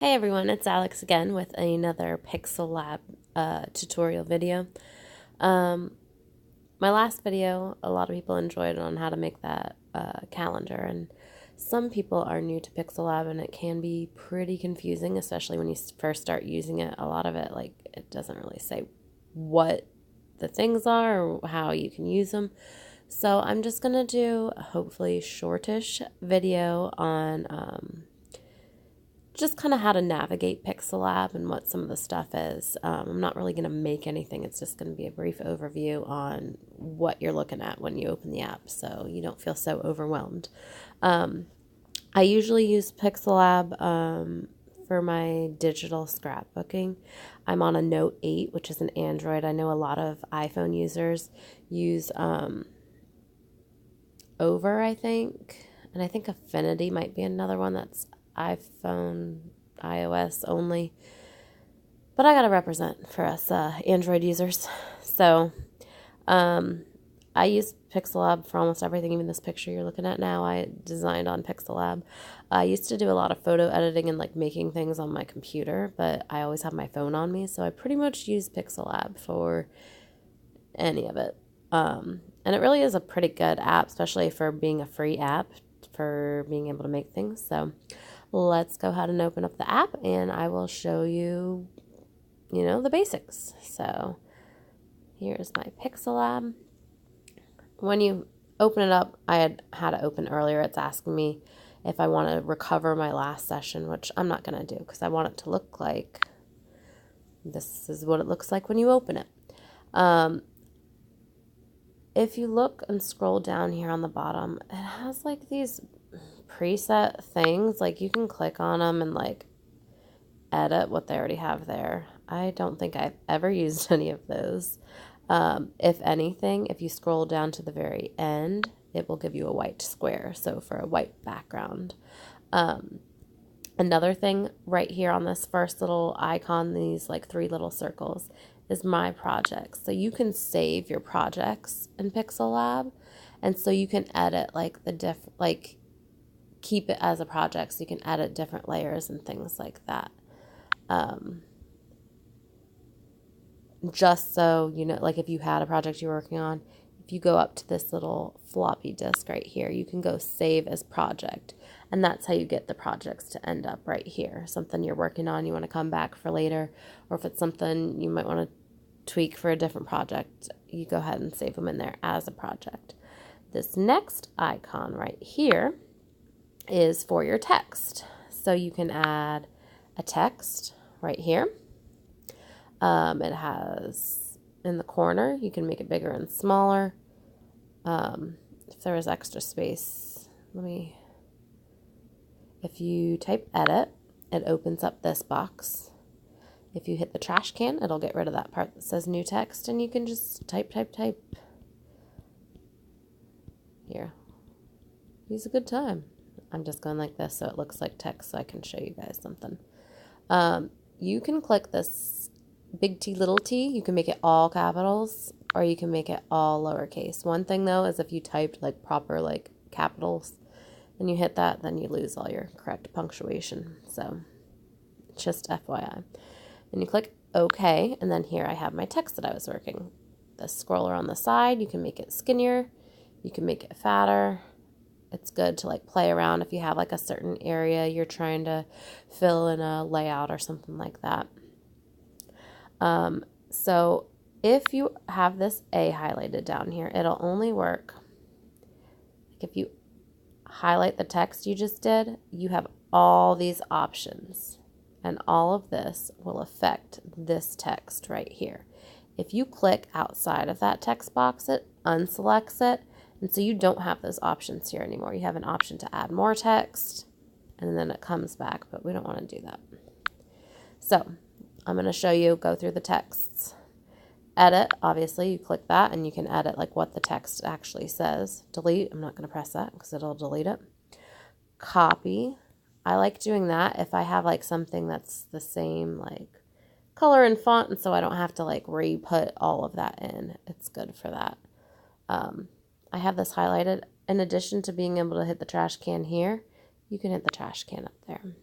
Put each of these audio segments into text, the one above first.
Hey everyone, it's Alex again with another PixelLab tutorial video. Um, my last video, a lot of people enjoyed on how to make that calendar, and some people are new to PixelLab and it can be pretty confusing, especially when you first start using it. A lot of it, like, it doesn't really say what the things are or how you can use them. So I'm just going to do a hopefully shortish video on just kind of how to navigate PixelLab and what some of the stuff is. I'm not really going to make anything. It's just going to be a brief overview on what you're looking at when you open the app so you don't feel so overwhelmed. I usually use PixelLab for my digital scrapbooking. I'm on a Note 8, which is an Android. I know a lot of iPhone users use Over, I think. And I think Affinity might be another one that's iPhone, iOS only. But I gotta represent for us Android users. So I use PixelLab for almost everything. Even this picture you're looking at now, I designed on PixelLab. I used to do a lot of photo editing and like making things on my computer, but I always have my phone on me, so I pretty much use PixelLab for any of it. And it really is a pretty good app, especially for being a free app, for being able to make things. So let's go ahead and open up the app and I will show you, the basics. So here's my PixelLab. When you open it up, I had to open earlier. It's asking me if I want to recover my last session, which I'm not going to do because I want it to look like this is what it looks like when you open it. If you look and scroll down here on the bottom, it has like these preset things. Like you can click on them and like edit what they already have there. I don't think I've ever used any of those. If anything, if you scroll down to the very end, it will give you a white square. So for a white background. Another thing right here on this first little icon, these like three little circles, is my projects. So you can save your projects in PixelLab, and so you can edit like keep it as a project, so you can edit different layers and things like that. Just so you know, like if you had a project you're working on, if you go up to this little floppy disk right here, you can go save as project. And that's how you get the projects to end up right here. Something you're working on, you want to come back for later, or if it's something you might want to tweak for a different project, you go ahead and save them in there as a project. This next icon right here is for your text. So you can add a text right here. It has in the corner, you can make it bigger and smaller. If there was extra space, if you type edit, it opens up this box. If you hit the trash can, it'll get rid of that part that says new text, and you can just type. Here, use a good time. I'm just going like this so it looks like text so I can show you guys something. You can click this big T, little t. You can make it all capitals or you can make it all lowercase. One thing though is if you typed like proper like capitals and you hit that, then you lose all your correct punctuation. So just FYI. And you click OK, and then here I have my text that I was working. The scroller on the side, you can make it skinnier, you can make it fatter. It's good to like play around if you have like a certain area you're trying to fill in a layout or something like that. So if you have this A highlighted down here, it'll only work like if you highlight the text you just did, you have all these options. And all of this will affect this text right here. If you click outside of that text box, it unselects it. And so you don't have those options here anymore. You have an option to add more text, and then it comes back, but we don't want to do that. So I'm going to show you, go through the texts. Edit, obviously, you click that, and you can edit like what the text actually says. Delete, I'm not going to press that because it'll delete it. Copy. I like doing that if I have like something that's the same like color and font, and so I don't have to like re-put all of that in. It's good for that. I have this highlighted. In addition to being able to hit the trash can here, you can hit the trash can up there.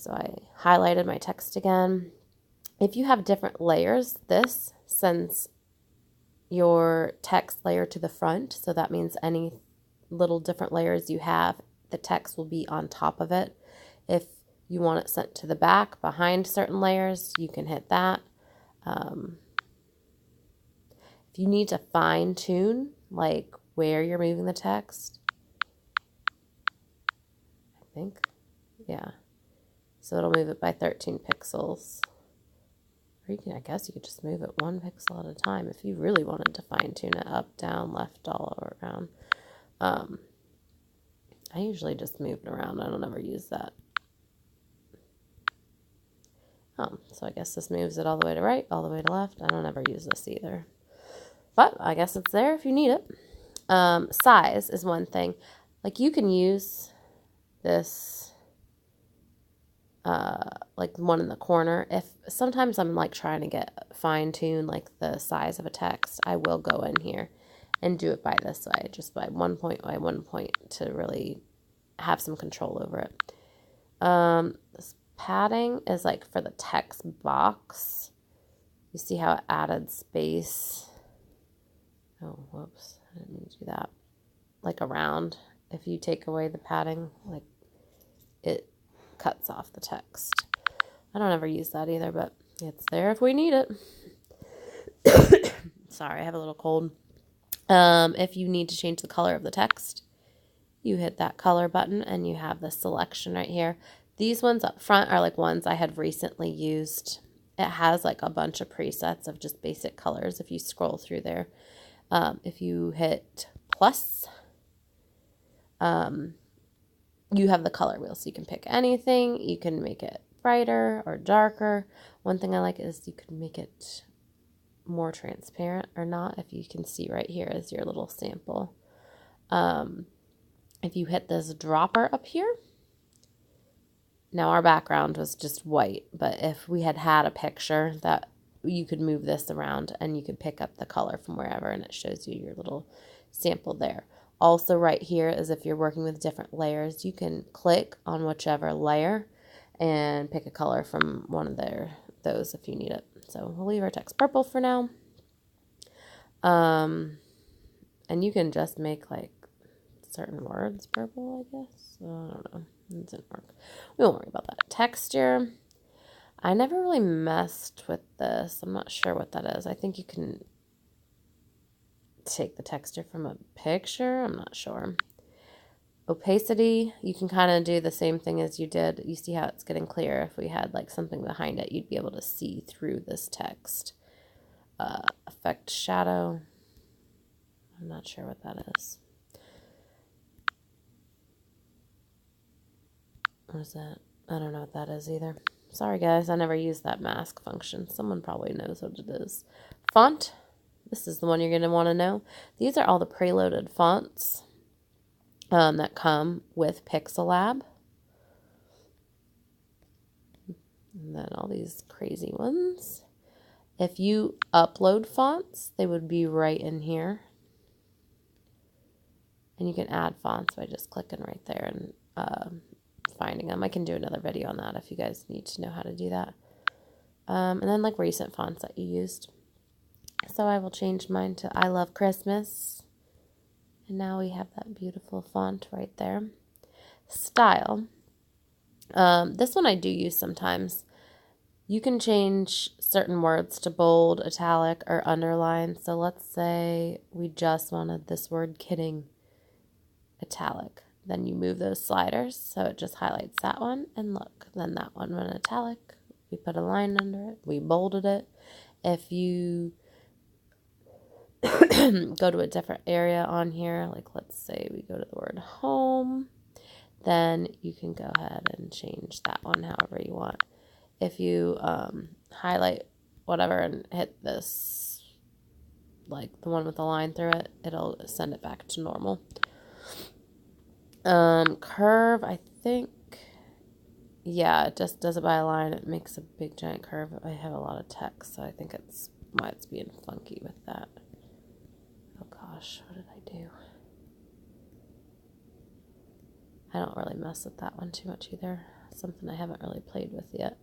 So I highlighted my text again. If you have different layers, this sends your text layer to the front. So that means any little different layers you have, the text will be on top of it. If you want it sent to the back behind certain layers, you can hit that. If you need to fine tune like where you're moving the text, I think, yeah. So it'll move it by 13 pixels. Or you can, I guess you could just move it 1 pixel at a time if you really wanted to fine tune it up, down, left, all around. I usually just move it around. I don't ever use that. So I guess this moves it all the way to right, all the way to left. I don't ever use this either. But I guess it's there if you need it. Size is one thing. Like you can use this, like one in the corner. If sometimes I'm like trying to get fine tune like the size of a text, I will go in here and do it by this way, just by 1 point by 1 point to really have some control over it. This padding is like for the text box. You see how it added space? Oh, whoops. I didn't mean to do that. Like around. If you take away the padding, like it cuts off the text. I don't ever use that either, but it's there if we need it. Sorry, I have a little cold. If you need to change the color of the text, you hit that color button and you have the selection right here. These ones up front are like ones I had recently used. It has like a bunch of presets of just basic colors if you scroll through there. If you hit plus, you have the color wheel, so you can pick anything. You can make it brighter or darker. One thing I like is you can make it more transparent or not. If you can see right here is your little sample. If you hit this dropper up here, now our background was just white, but if we had a picture that you could move this around and you could pick up the color from wherever and it shows you your little sample there. Also right here is if you're working with different layers, you can click on whichever layer and pick a color from one of those if you need it. So we'll leave our text purple for now. And you can just make like certain words purple, I guess. I don't know. It didn't work. We won't worry about that. Texture. I never really messed with this. I'm not sure what that is. I think you can take the texture from a picture. I'm not sure. Opacity, you can kind of do the same thing as you did. You see how it's getting clear. If we had like something behind it, you'd be able to see through this text. Effect shadow. I'm not sure what that is. What is that? I don't know what that is either. Sorry guys, I never used that mask function. Someone probably knows what it is. Font. This is the one you're going to want to know. These are all the preloaded fonts that come with PixelLab. And then all these crazy ones. If you upload fonts, they would be right in here. And you can add fonts by just clicking right there and finding them. I can do another video on that if you guys need to know how to do that. And then like recent fonts that you used. So I will change mine to I Love Christmas. And now we have that beautiful font right there. Style. This one I do use sometimes. You can change certain words to bold, italic, or underline. So let's say we just wanted this word kidding italic. Then you move those sliders so it just highlights that one. And look, then that one went italic. We put a line under it. We bolded it. If you go to a different area on here, like let's say we go to the word home, then you can go ahead and change that one however you want. If you highlight whatever and hit this, like the one with the line through it, it'll send it back to normal. Curve, I think, yeah, it just does it by a line. It makes a big giant curve. I have a lot of text, so I think it's why it's being funky with that. Oh gosh, what did I do? I don't really mess with that one too much either. something I haven't really played with yet.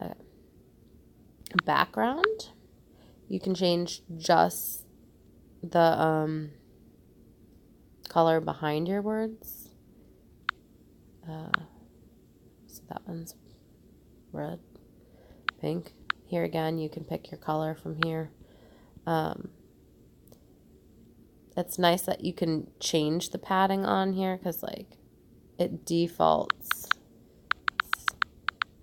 Okay. Background. You can change just the color behind your words. So that one's red, pink. Here again, you can pick your color from here. It's nice that you can change the padding on here because, like, it defaults.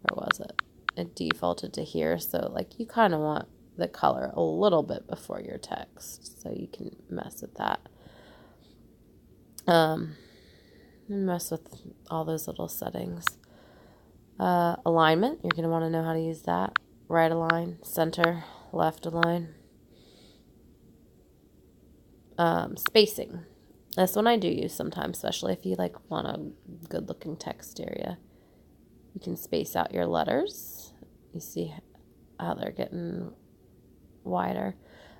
Where was it? It defaulted to here, so like you kind of want the color a little bit before your text, so you can mess with that. Mess with all those little settings. Alignment, you're going to want to know how to use that. Right align, center, left align. Spacing. This one I do use sometimes, especially if you like want a good looking text area. You can space out your letters. You see how they're getting wider.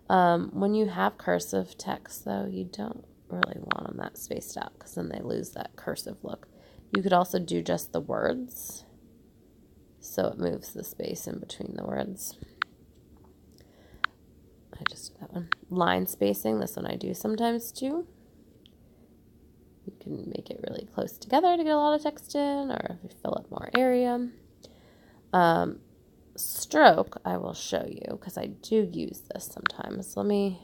When you have cursive text, though, you don't really want them that spaced out because then they lose that cursive look. You could also do just the words, so it moves the space in between the words. I just did that one. Line spacing, this one I do sometimes too. You can make it really close together to get a lot of text in, or if you fill up more area. Stroke, I will show you because I do use this sometimes. Let me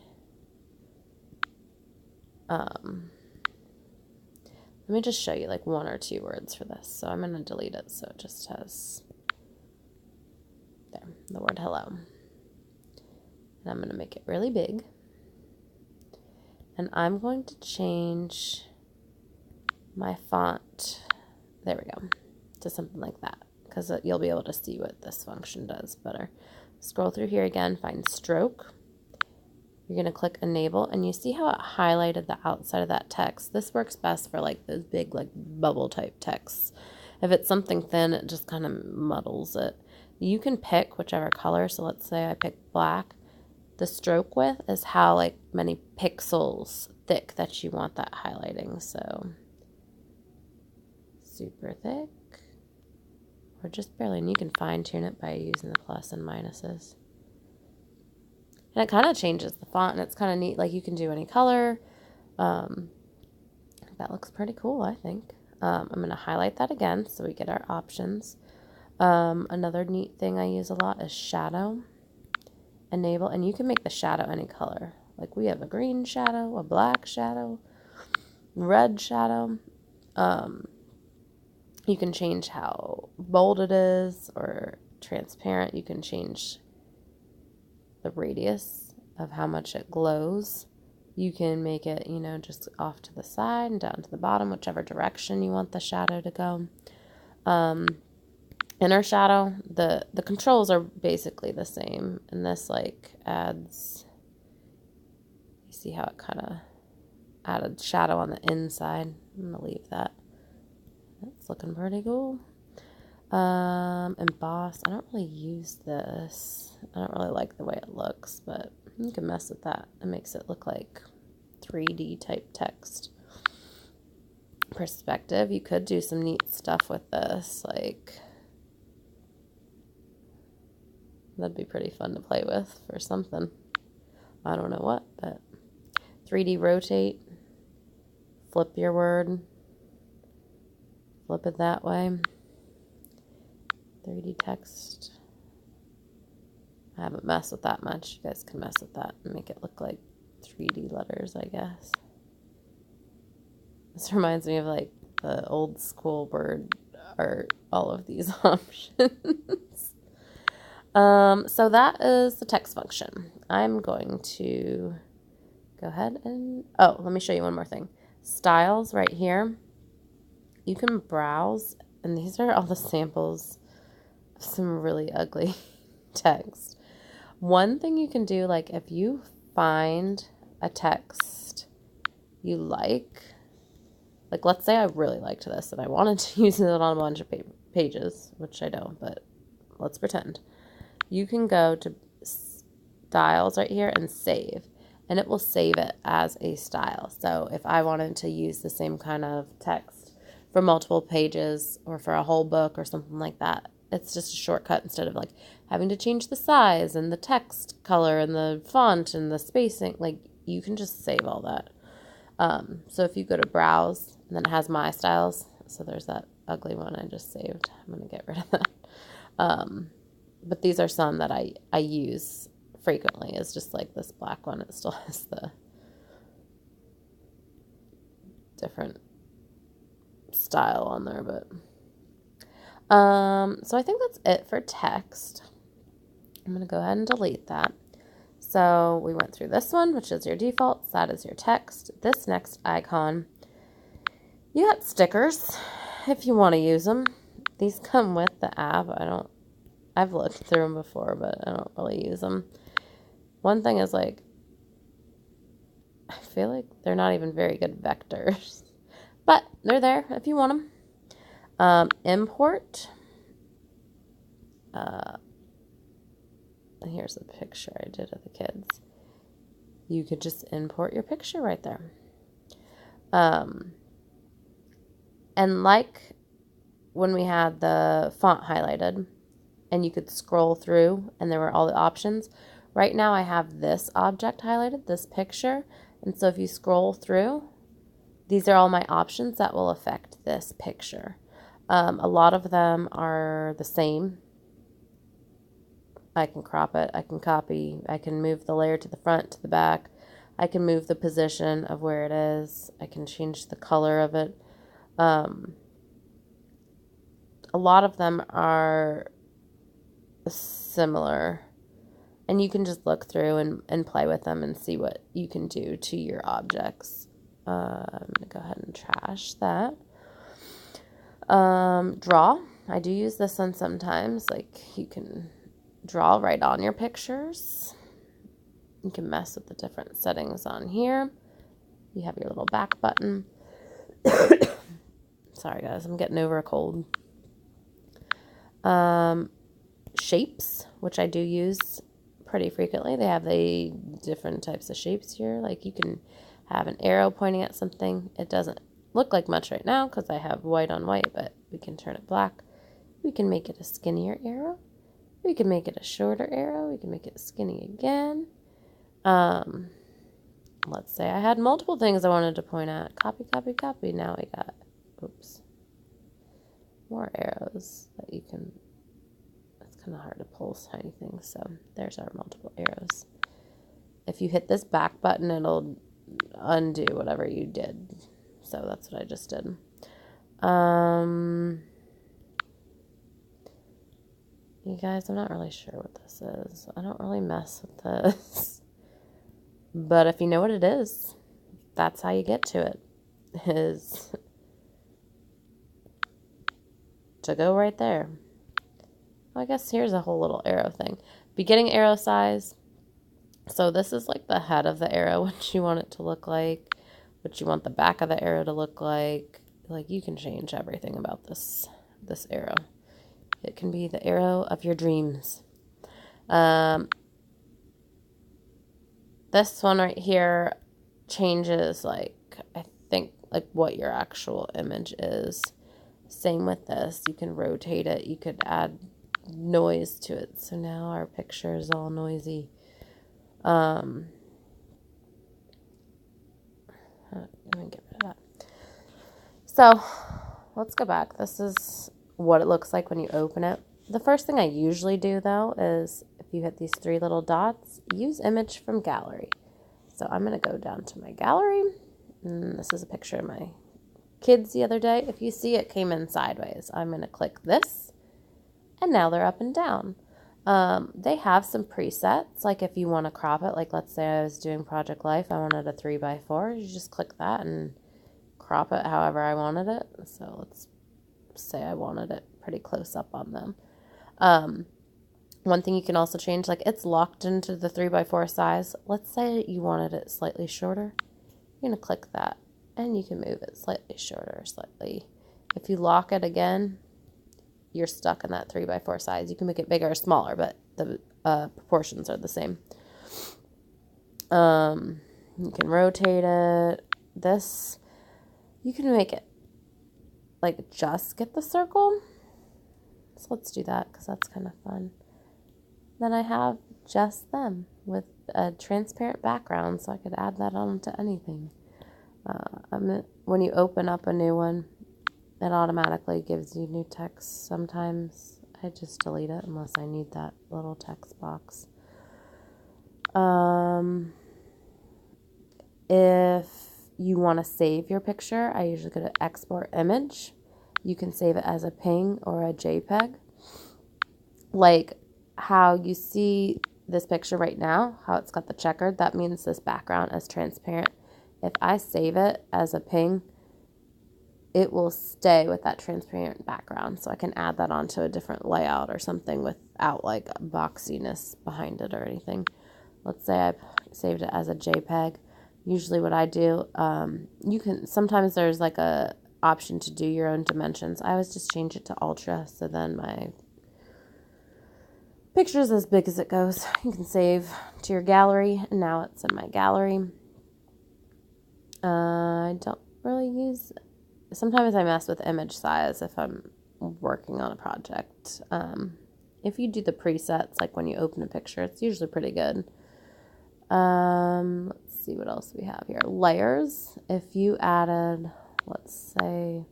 just show you like 1 or 2 words for this. So I'm going to delete it so it just has there, the word hello. And I'm going to make it really big. And I'm going to change my font, there we go, to something like that, because you'll be able to see what this function does better. Scroll through here again, find stroke. You're going to click enable, and you see how it highlighted the outside of that text. This works best for like those big like bubble type texts. If it's something thin, it just kind of muddles it. You can pick whichever color, so let's say I pick black. The stroke width is how like many pixels thick that you want that highlighting, so super thick or just barely, and you can fine tune it by using the plus and minuses. And it kind of changes the font, and it's kind of neat. Like you can do any color. That looks pretty cool, I think. I'm going to highlight that again so we get our options. Another neat thing I use a lot is shadow. Enable, and you can make the shadow any color. Like we have a green shadow, a black shadow, red shadow. You can change how bold it is or transparent. You can change the radius of how much it glows. You can make it, you know, just off to the side and down to the bottom, whichever direction you want the shadow to go. Inner shadow, the controls are basically the same, and this like adds, you see how it kind of added shadow on the inside. I'm gonna leave that. That's looking pretty cool. Emboss, I don't really use this. I don't really like the way it looks, but you can mess with that. It makes it look like 3D type text. Perspective, you could do some neat stuff with this, like that'd be pretty fun to play with for something. I don't know what, but 3D rotate, flip your word, flip it that way. 3D text. I haven't messed with that much. You guys can mess with that and make it look like 3D letters, I guess. This reminds me of like the old school word art, all of these options. So that is the text function. I'm going to go ahead and, oh, let me show you one more thing. Styles right here. You can browse, and these are all the samples of some really ugly text. One thing you can do, like if you find a text you like let's say I really liked this and I wanted to use it on a bunch of pages, which I don't, but let's pretend. You can go to styles right here and save, and it will save it as a style. So if I wanted to use the same kind of text for multiple pages or for a whole book or something like that. It's just a shortcut instead of like having to change the size and the text color and the font and the spacing. Like, you can just save all that. So if you go to browse, and then it has my styles. So there's that ugly one I just saved. I'm going to get rid of that. But these are some that I use frequently. It's just like this black one. It still has the different style on there, but so I think that's it for text. I'm going to go ahead and delete that. So we went through this one, which is your defaults. That is your text. This next icon, you got stickers if you want to use them. These come with the app. I've looked through them before, but I don't really use them. One thing is, like, I feel like they're not even very good vectors, but they're there if you want them. Import. Here's a picture I did of the kids. You could just import your picture right there. And like when we had the font highlighted and you could scroll through and there were all the options, right now I have this object highlighted, this picture. And so if you scroll through, these are all my options that will affect this picture. A lot of them are the same. I can crop it, I can copy, I can move the layer to the front, to the back. I can move the position of where it is. I can change the color of it. A lot of them are similar. And you can just look through and play with them and see what you can do to your objects. I'm going to go ahead and trash that. Draw. I do use this one sometimes. Like, you can draw right on your pictures. You can mess with the different settings on here. You have your little back button. Sorry guys, I'm getting over a cold. Shapes, which I do use pretty frequently. They have the different types of shapes here. Like, you can have an arrow pointing at something. It doesn't look like much right now because I have white on white, but we can turn it black. We can make it a skinnier arrow. We can make it a shorter arrow. We can make it skinny again. Let's say I had multiple things I wanted to point at. Copy, copy, copy. Now we got, more arrows that you can, it's kind of hard to pull tiny things. So there's our multiple arrows. If you hit this back button, it'll undo whatever you did. So that's what I just did. You guys, I'm not really sure what this is. I don't really mess with this. But if you know what it is, that's how you get to it. Is to go right there. Well, I guess here's a whole little arrow thing. Beginning arrow size. So this is like the head of the arrow, what you want it to look like, what you want the back of the arrow to look like. Like, you can change everything about this arrow. It can be the arrow of your dreams. This one right here changes, like, I think, like, what your actual image is. Same with this. You can rotate it. You could add noise to it. So now our picture is all noisy. Let me get rid of that. So let's go back. This is what it looks like when you open it. The first thing I usually do, though, is if you hit these three little dots, use image from gallery. So I'm going to go down to my gallery. And this is a picture of my kids the other day. If you see, it came in sideways. I'm going to click this, and now they're up and down. They have some presets, like if you want to crop it, like let's say I was doing Project Life, I wanted a 3x4, you just click that and crop it however I wanted it. So let's say I wanted it pretty close up on them. One thing you can also change, like it's locked into the 3x4 size. Let's say you wanted it slightly shorter. You're going to click that and you can move it slightly shorter, slightly. If you lock it again, you're stuck in that 3x4 size. You can make it bigger or smaller, but the proportions are the same. You can rotate it. This, you can make it like just get the circle. So let's do that because that's kind of fun. Then I have just them with a transparent background, so I could add that on to anything. When you open up a new one, it automatically gives you new text. Sometimes I just delete it unless I need that little text box. If you want to save your picture, I usually go to export image. You can save it as a PNG or a JPEG. Like how you see this picture right now, how it's got the checkered, that means this background is transparent. If I save it as a PNG, it will stay with that transparent background. So I can add that onto a different layout or something without like boxiness behind it or anything. Let's say I saved it as a JPEG. Usually what I do, sometimes there's like a option to do your own dimensions. I always just change it to ultra, so then my picture is as big as it goes. You can save to your gallery, and now it's in my gallery. I don't really use, sometimes I mess with image size if I'm working on a project. If you do the presets, like when you open a picture, it's usually pretty good. Let's see what else we have here. Layers. If you added, let's say,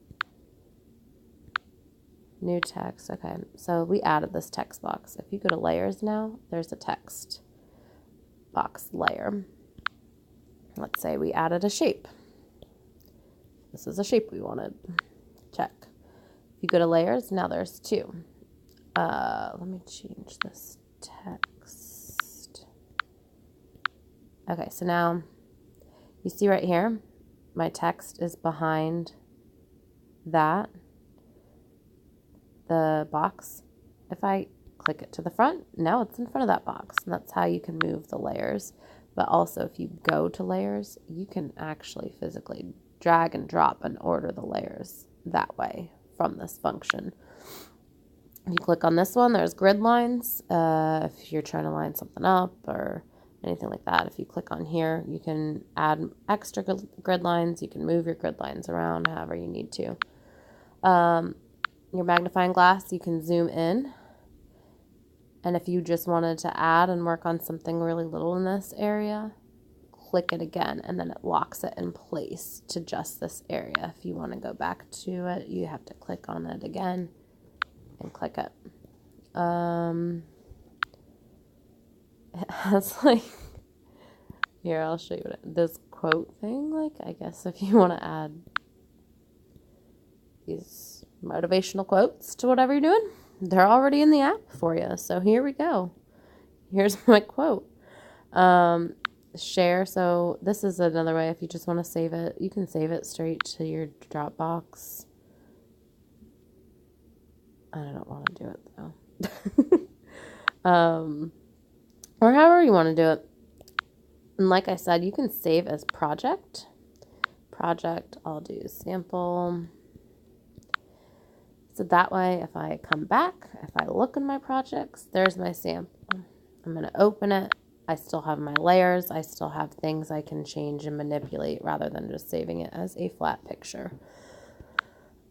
new text. Okay, so we added this text box. If you go to layers now, there's a text box layer. Let's say we added a shape. This is a shape we wanted. Check. If you go to layers, now there's two. Let me change this text. Okay, so now you see right here, my text is behind that, the box. If I click it to the front, now it's in front of that box. And that's how you can move the layers. But also if you go to layers, you can actually physically drag and drop and order the layers that way from this function. If you click on this one, there's grid lines. If you're trying to line something up or anything like that, if you click on here, you can add extra grid lines. You can move your grid lines around however you need to. Your magnifying glass, you can zoom in. And if you just wanted to add and work on something really little in this area, click it again, and then it locks it in place to just this area. If you want to go back to it, you have to click on it again and click it. It has like, here, I'll show you this quote thing. Like, I guess if you want to add these motivational quotes to whatever you're doing, they're already in the app for you. So here we go. Here's my quote. Share. So this is another way. If you just want to save it, you can save it straight to your Dropbox. I don't want to do it though. Or however you want to do it. And like I said, you can save as project. I'll do sample. So that way, if I come back, if I look in my projects, there's my sample. I'm going to open it. I still have my layers. I still have things I can change and manipulate rather than just saving it as a flat picture.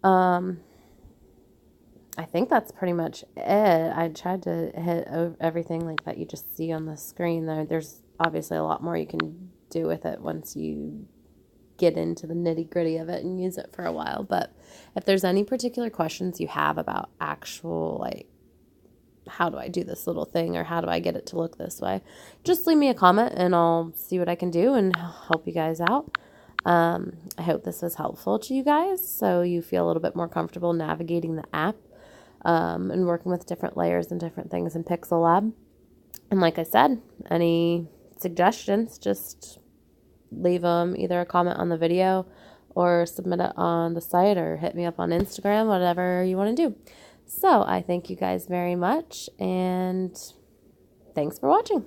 I think that's pretty much it. I tried to hit everything like that you just see on the screen. There's obviously a lot more you can do with it once you get into the nitty-gritty of it and use it for a while. But if there's any particular questions you have about actual, like, how do I do this little thing or how do I get it to look this way, just leave me a comment and I'll see what I can do and help you guys out. I hope this was helpful to you guys so you feel a little bit more comfortable navigating the app and working with different layers and different things in PixelLab. And like I said, any suggestions, just leave them either a comment on the video or submit it on the site or hit me up on Instagram, whatever you want to do. So I thank you guys very much and thanks for watching.